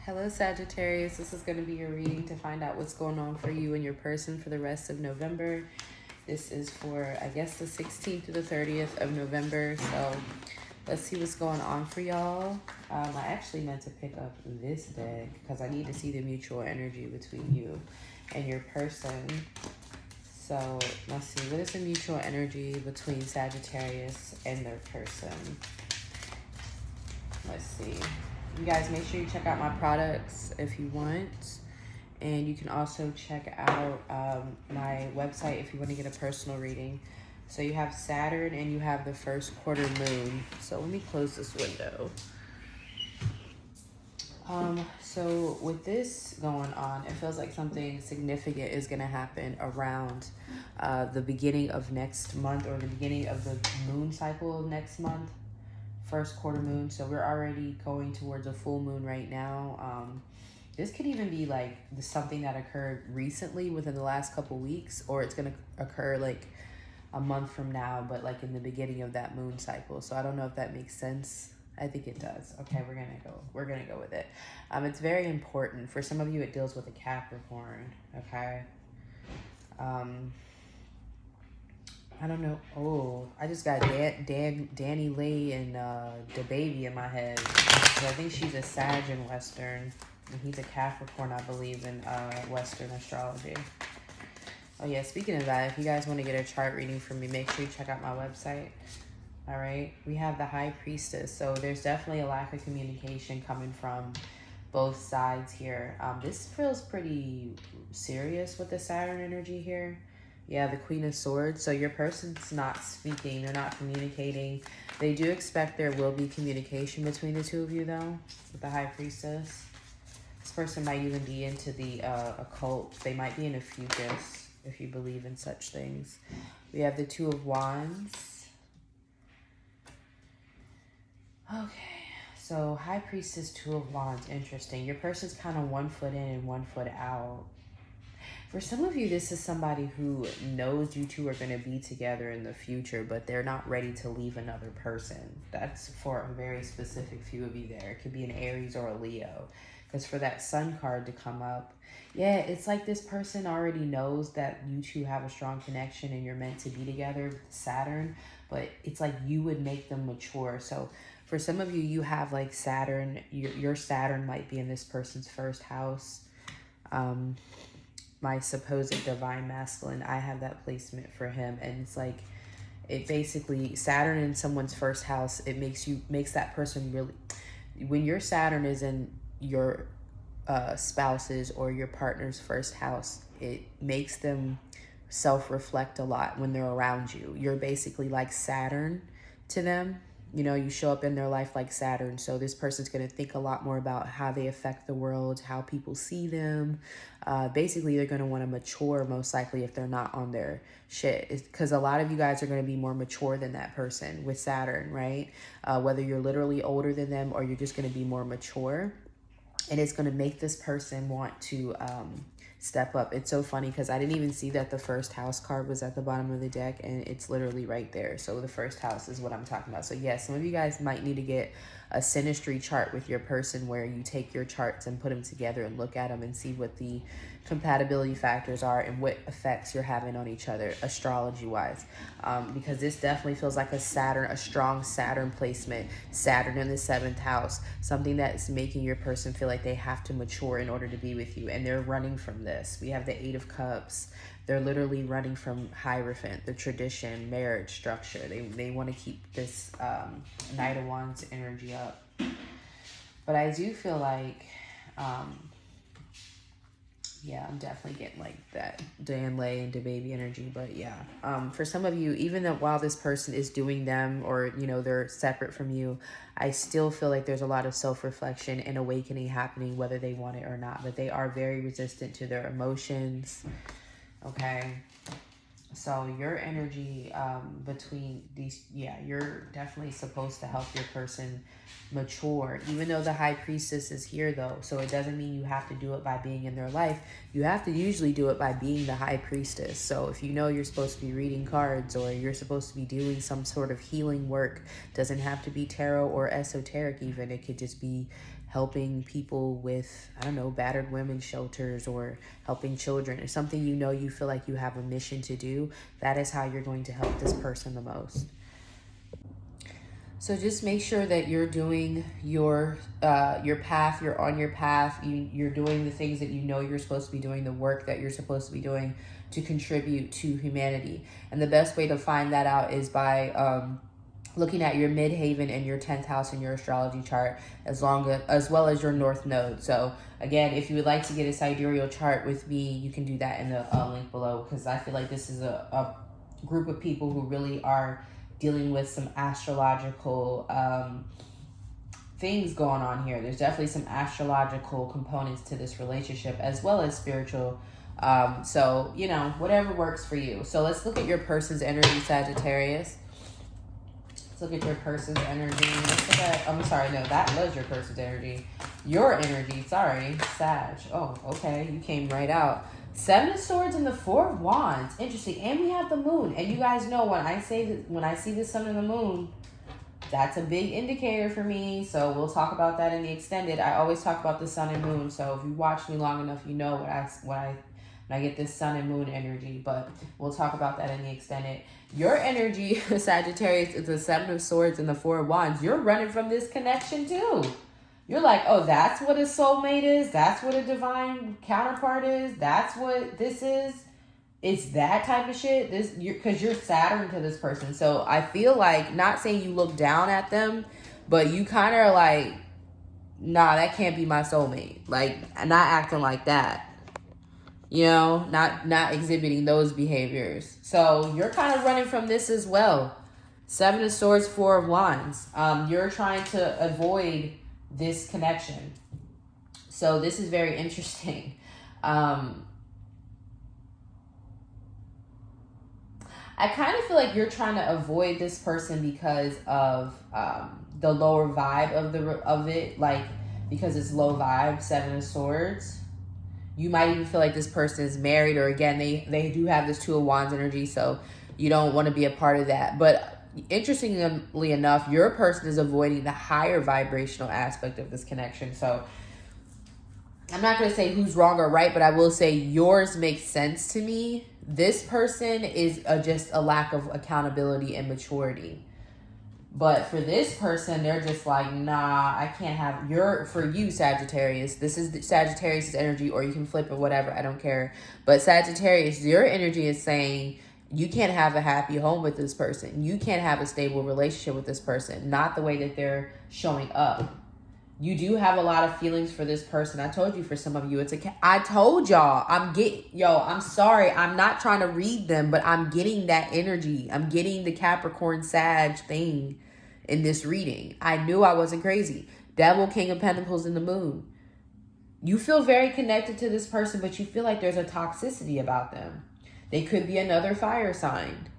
Hello, Sagittarius. This is going to be your reading to find out what's going on for you and your person for the rest of November. This is for, I guess, the 16th to the 30th of November. So let's see what's going on for y'all. I actually meant to pick up this deck because I need to see the mutual energy between you and your person. So let's see. What is the mutual energy between Sagittarius and their person? Let's see. You guys, make sure you check out my products if you want. And you can also check out my website if you want to get a personal reading. So you have Saturn and you have the first quarter moon. So let me close this window. So with this going on, it feels like something significant is going to happen around the beginning of next month, or the beginning of the moon cycle of next month. First quarter moon. So we're already going towards a full moon right now. This could even be like something that occurred recently within the last couple weeks, or it's going to occur like a month from now, but like in the beginning of that moon cycle. So I don't know if that makes sense. I think it does. Okay, we're gonna go with it. It's very important. For some of you, it deals with a Capricorn. Okay. I don't know. Oh, I just got Danny Lee and the baby in my head. So I think she's a Sag in Western, and he's a Capricorn, I believe, in Western astrology. Oh yeah, speaking of that, if you guys want to get a chart reading from me, make sure you check out my website. All right, we have the High Priestess. So there's definitely a lack of communication coming from both sides here. This feels pretty serious with the Saturn energy here. Yeah, the Queen of Swords. So your person's not speaking. They're not communicating. They do expect there will be communication between the two of you, though, with the High Priestess. This person might even be into the occult. They might be in a fugus, if you believe in such things. We have the Two of Wands. Okay, so High Priestess, Two of Wands. Interesting. Your person's kind of 1 foot in and 1 foot out. For some of you, this is somebody who knows you two are going to be together in the future, but they're not ready to leave another person. That's for a very specific few of you there. It could be an Aries or a Leo. Because for that Sun card to come up, yeah, it's like this person already knows that you two have a strong connection and you're meant to be together with Saturn, but it's like you would make them mature. So for some of you, you have like Saturn, your Saturn might be in this person's first house. My supposed divine masculine, I have that placement for him, and it's like, it basically, Saturn in someone's first house, it makes that person really, when your Saturn is in your spouse's or your partner's first house, it makes them self-reflect a lot when they're around you. You're basically like Saturn to them. You know, you show up in their life like Saturn. So this person's going to think a lot more about how they affect the world, how people see them. Basically, they're going to want to mature, most likely, if they're not on their shit. Because a lot of you guys are going to be more mature than that person with Saturn, right? Whether you're literally older than them or you're just going to be more mature. And it's going to make this person want to step up. It's so funny because I didn't even see that the first house card was at the bottom of the deck, and it's literally right there. So the first house is what I'm talking about. So yes, some of you guys might need to get a synastry chart with your person, where you take your charts and put them together and look at them and see what the compatibility factors are and what effects you're having on each other astrology wise, because this definitely feels like a strong Saturn placement. Saturn in the 7th house, something that's making your person feel like they have to mature in order to be with you, and they're running from this. We have the 8 of Cups. They're literally running from Hierophant, the tradition, marriage structure. They want to keep this Knight of Wands energy up. But I do feel like, yeah, I'm definitely getting like that Dan Lay and DaBaby energy. But yeah, for some of you, even though while this person is doing them, or, you know, they're separate from you, I still feel like there's a lot of self-reflection and awakening happening, whether they want it or not. But they are very resistant to their emotions. Okay, so your energy between these, yeah, you're definitely supposed to help your person mature, even though the High Priestess is here, though. So it doesn't mean you have to do it by being in their life. You have to usually do it by being the High Priestess. So if you know you're supposed to be reading cards, or you're supposed to be doing some sort of healing work, doesn't have to be tarot or esoteric even. It could just be helping people with, I don't know, battered women's shelters or helping children or something you feel like you have a mission to do, that is how you're going to help this person the most. So just make sure that you're doing your path, you're on your path, you're doing the things that you're supposed to be doing, the work that you're supposed to be doing to contribute to humanity. And the best way to find that out is by looking at your midhaven and your 10th house in your astrology chart, as well as your north node. So again, if you would like to get a sidereal chart with me, you can do that in the link below, because I feel like this is a group of people who really are dealing with some astrological things going on here. There's definitely some astrological components to this relationship, as well as spiritual. So, whatever works for you. So let's look at your person's energy, Sagittarius. Let's look at your person's energy. Let's look at, I'm sorry, no, that was your person's energy. Your energy, sorry, Sag. Oh, okay, you came right out. 7 of Swords and the 4 of Wands. Interesting. And we have the moon. And you guys know when I see the sun and the moon, that's a big indicator for me. So we'll talk about that in the extended. I always talk about the sun and moon. So if you watch me long enough, you know when I get this sun and moon energy. But we'll talk about that in the extended. Your energy, Sagittarius, is the 7 of Swords and the 4 of Wands. You're running from this connection too. You're like, oh, that's what a soulmate is. That's what a divine counterpart is. That's what this is. It's that type of shit. Because you're Saturn to this person. So I feel like, not saying you look down at them, but you kind of are like, nah, that can't be my soulmate. Like, not acting like that. Not exhibiting those behaviors. So you're kind of running from this as well. 7 of Swords, 4 of Wands. You're trying to avoid this connection. So this is very interesting. I kind of feel like you're trying to avoid this person because of the lower vibe of it, like because it's low vibe, 7 of Swords. You might even feel like this person is married, or again, they do have this 2 of Wands energy, so you don't want to be a part of that. But interestingly enough, your person is avoiding the higher vibrational aspect of this connection. So I'm not going to say who's wrong or right, but I will say yours makes sense to me. This person is just a lack of accountability and maturity. But for this person, they're just like, nah, I can't have for you, Sagittarius. This is Sagittarius' energy, or you can flip it, whatever. I don't care. But Sagittarius, your energy is saying, you can't have a happy home with this person. You can't have a stable relationship with this person. Not the way that they're showing up. You do have a lot of feelings for this person. I told you, for some of you, I told y'all, I'm sorry. I'm not trying to read them, but I'm getting that energy. I'm getting the Capricorn Sag thing in this reading. I knew I wasn't crazy. Devil, King of Pentacles, and the moon. You feel very connected to this person, but you feel like there's a toxicity about them. They could be another fire sign.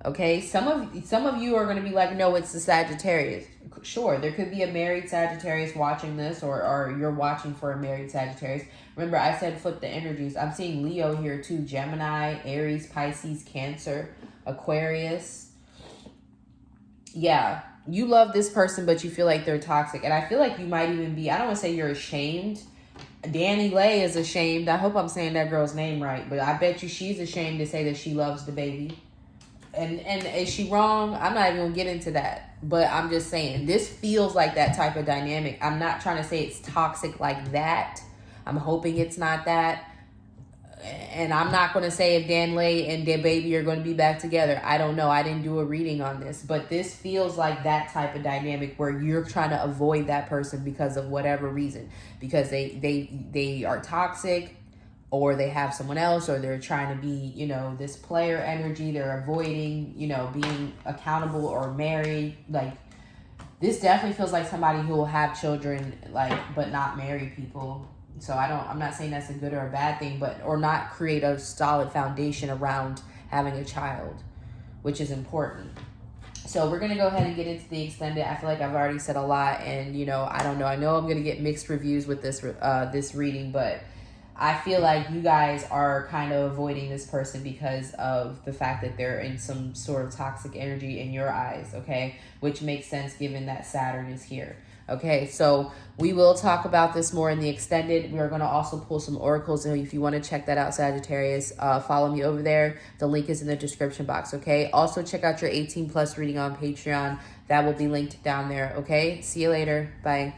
Okay, some of you are going to be like, no, it's the Sagittarius. Sure, there could be a married Sagittarius watching this, or you're watching for a married Sagittarius. Remember, I said flip the energies. I'm seeing Leo here too. Gemini, Aries, Pisces, Cancer, Aquarius. Yeah, you love this person, but you feel like they're toxic. And I feel like you might even be, I don't want to say you're ashamed. Danny Lay is ashamed. I hope I'm saying that girl's name right, but I bet you she's ashamed to say that she loves the baby. And is she wrong? I'm not even gonna get into that, but I'm just saying this feels like that type of dynamic. I'm not trying to say it's toxic like that. I'm hoping it's not that. And I'm not going to say if Dan Lay and their baby are going to be back together. I don't know. I didn't do a reading on this. But this feels like that type of dynamic where you're trying to avoid that person because of whatever reason. Because they are toxic, or they have someone else, or they're trying to be, this player energy. They're avoiding, being accountable or married. Like, this definitely feels like somebody who will have children, but not marry people. So I'm not saying that's a good or a bad thing, or not create a solid foundation around having a child, which is important. So we're going to go ahead and get into the extended. I feel like I've already said a lot, and, I don't know. I know I'm going to get mixed reviews with this reading, but I feel like you guys are kind of avoiding this person because of the fact that they're in some sort of toxic energy in your eyes, okay? Which makes sense given that Saturn is here. Okay, so we will talk about this more in the extended. We are going to also pull some oracles. And if you want to check that out, Sagittarius, follow me over there. The link is in the description box, okay? Also, check out your 18+ reading on Patreon. That will be linked down there, okay? See you later. Bye.